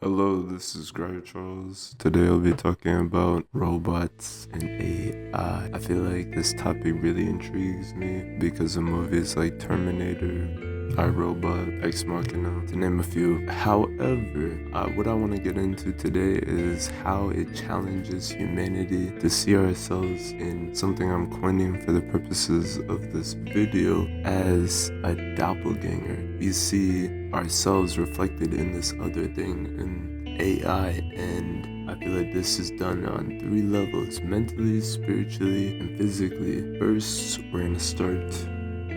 Hello, this is Greg Charles. Today I'll be talking about robots and AI. I feel like this topic really intrigues me because of movies like Terminator, iRobot, Ex Machina, to name a few. However, what I want to get into today is how it challenges humanity to see ourselves in something I'm coining for the purposes of this video as a doppelganger. We see ourselves reflected in this other thing, in AI, and I feel like this is done on three levels: mentally, spiritually, and physically. First, we're gonna start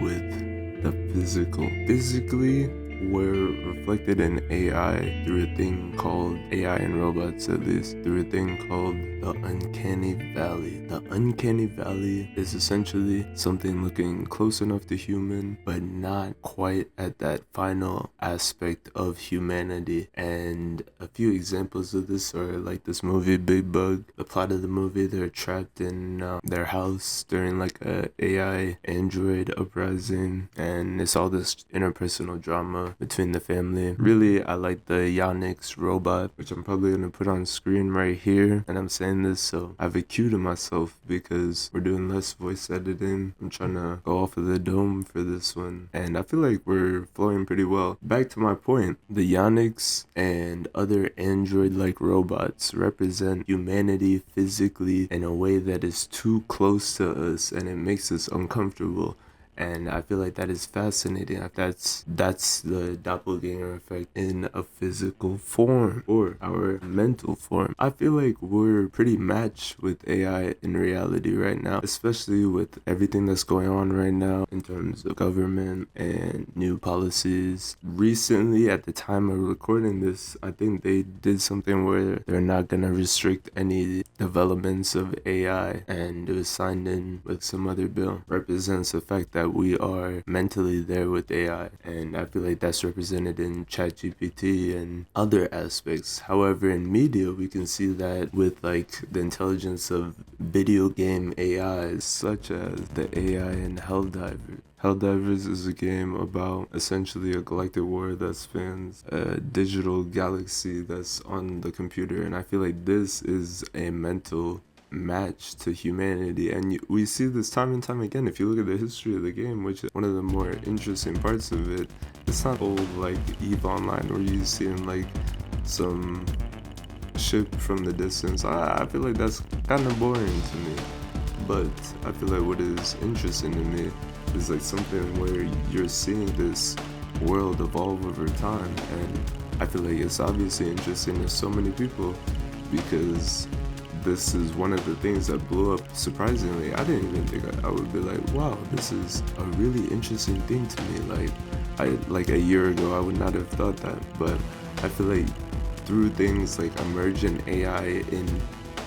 with the physical. Physically, we're reflected in AI through a thing called AI and robots, at least, through a thing called the uncanny valley. The uncanny valley is essentially something looking close enough to human, but not quite at that final aspect of humanity. And a few examples of this are like this movie Big Bug. The plot of the movie, they're trapped in their house during like a AI android uprising, and it's all this interpersonal drama between the family. Really, I like the Yannick's robot, which I'm probably gonna put on screen right here, and I'm saying this so I have a cue to myself because we're doing less voice editing. I'm trying to go off of the dome for this one, and I feel like we're flowing pretty well. Back to my point, the Yannick's and other android-like robots represent humanity physically in a way that is too close to us, and it makes us uncomfortable. And I feel like that is fascinating. That's the doppelganger effect in a physical form or our mental form. I feel like we're pretty matched with AI in reality right now, especially with everything that's going on right now in terms of government and new policies. Recently, at the time of recording this, I think they did something where they're not gonna restrict any developments of AI, and it was signed in with some other bill. Represents the fact that we are mentally there with AI, and I feel like that's represented in ChatGPT and other aspects. However, in media, we can see that with like the intelligence of video game AIs, such as the AI in Helldivers. Helldivers is a game about essentially a galactic war that spans a digital galaxy that's on the computer, and I feel like this is a mental match to humanity, and we see this time and time again. If you look at the history of the game, which is one of the more interesting parts of it, it's not old like EVE Online where you see like some ship from the distance. I feel like that's kind of boring to me, but I feel like what is interesting to me is like something where you're seeing this world evolve over time, and I feel like it's obviously interesting to so many people because this is one of the things that blew up. Surprisingly, I didn't even think I would be like, wow, this is a really interesting thing to me. Like a year ago, I would not have thought that, but I feel like through things like emergent AI in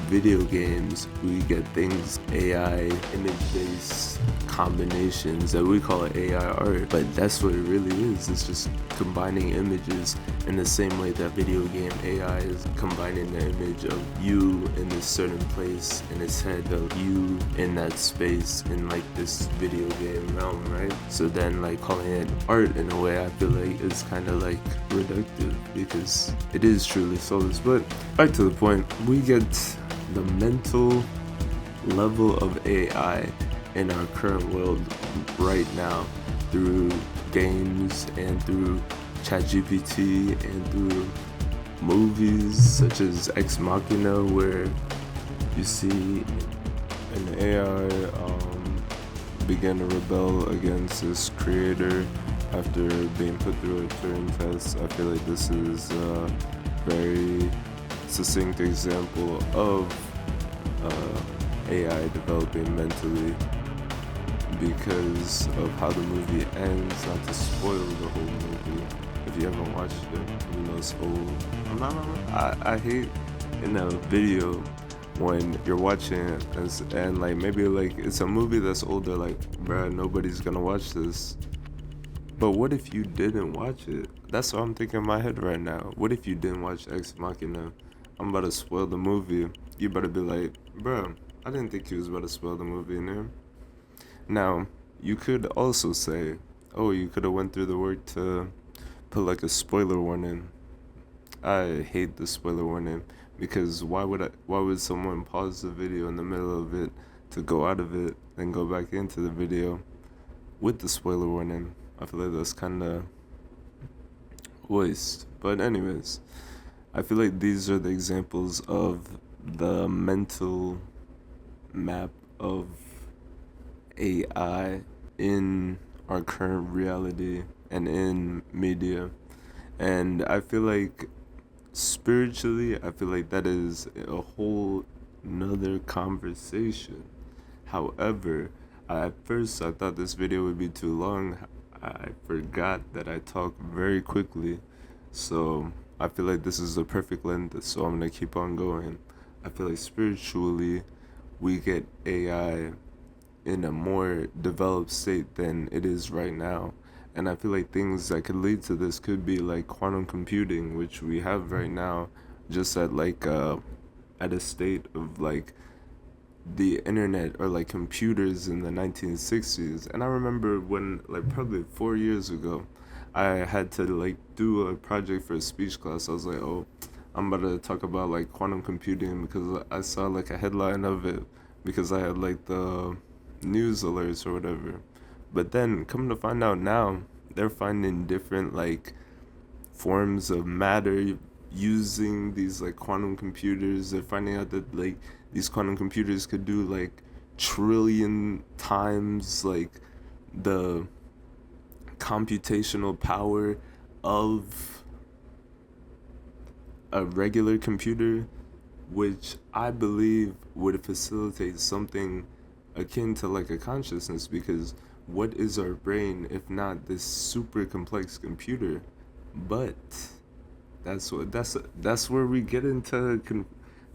video games, we get things AI image-based combinations that we call AI art, but that's what it really is. It's just combining images in the same way that video game AI is combining the image of you in this certain place in its head, of you in that space in like this video game realm, right? So then like calling it art in a way, I feel like is kind of like reductive because it is truly soulless. But back to the point, we get the mental level of AI in our current world right now through games and through ChatGPT and through movies such as Ex Machina, where you see an AI begin to rebel against its creator after being put through a Turing test. I feel like this is a very succinct example of AI developing mentally because of how the movie ends. Not to spoil the whole movie, if you haven't watched it, you know it's old. I hate in a video when you're watching it and like maybe like it's a movie that's older, like bruh, nobody's gonna watch this. But what if you didn't watch it? That's what I'm thinking in my head right now. What if you didn't watch Ex Machina? I'm about to spoil the movie. You better be like, bro, I didn't think you was about to spoil the movie, man. Now, you could also say, oh, you could have went through the work to put like a spoiler warning. I hate the spoiler warning because why would someone pause the video in the middle of it to go out of it and go back into the video with the spoiler warning? I feel like that's kind of waste. But anyways, I feel like these are the examples of the mental map of AI in our current reality and in media. And I feel like spiritually, I feel like that is a whole nother conversation. However, at first I thought this video would be too long. I forgot that I talk very quickly. So I feel like this is the perfect length, so I'm gonna keep on going. I feel like spiritually, we get AI in a more developed state than it is right now. And I feel like things that could lead to this could be like quantum computing, which we have right now, just at a state of like the internet or like computers in the 1960s. And I remember when, like, probably 4 years ago, I had to like do a project for a speech class. I was like, oh, I'm about to talk about like quantum computing because I saw like a headline of it because I had like the news alerts or whatever. But then come to find out now, they're finding different like forms of matter using these like quantum computers. They're finding out that like these quantum computers could do like trillion times like the computational power of a regular computer, which I believe would facilitate something akin to like a consciousness, because what is our brain if not this super complex computer? But that's where we get into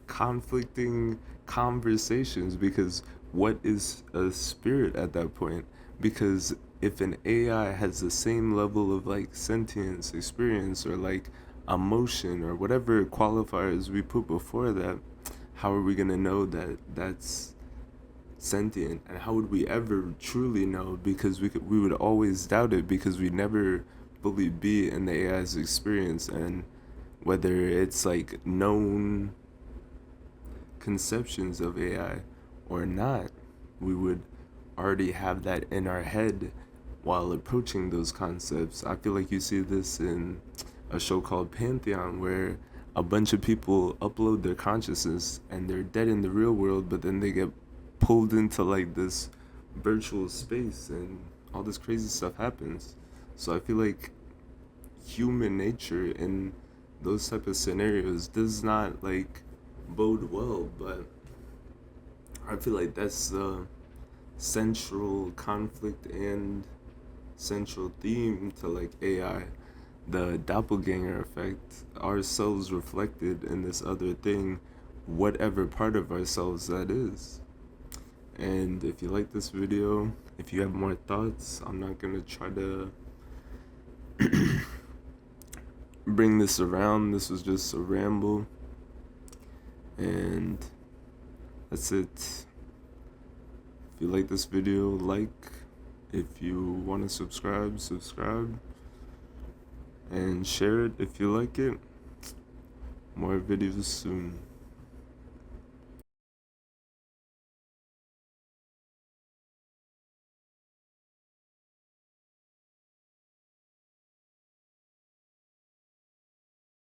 conflicting conversations, because what is a spirit at that point? Because if an AI has the same level of like sentience, experience, or like emotion, or whatever qualifiers we put before that, how are we gonna know that that's sentient? And how would we ever truly know? Because we would always doubt it, because we never fully be in the AI's experience. And whether it's like known conceptions of AI or not, we would already have that in our head while approaching those concepts. I feel like you see this in a show called Pantheon, where a bunch of people upload their consciousness and they're dead in the real world, but then they get pulled into like this virtual space and all this crazy stuff happens. So I feel like human nature in those type of scenarios does not like bode well. But I feel like that's the central conflict and central theme to like AI, the doppelganger effect, ourselves reflected in this other thing, whatever part of ourselves that is. And if you like this video, if you have more thoughts, I'm not gonna try to bring this around. This was just a ramble, and that's it. If you like this video, like. If you want to subscribe, and share it if you like it. More videos soon.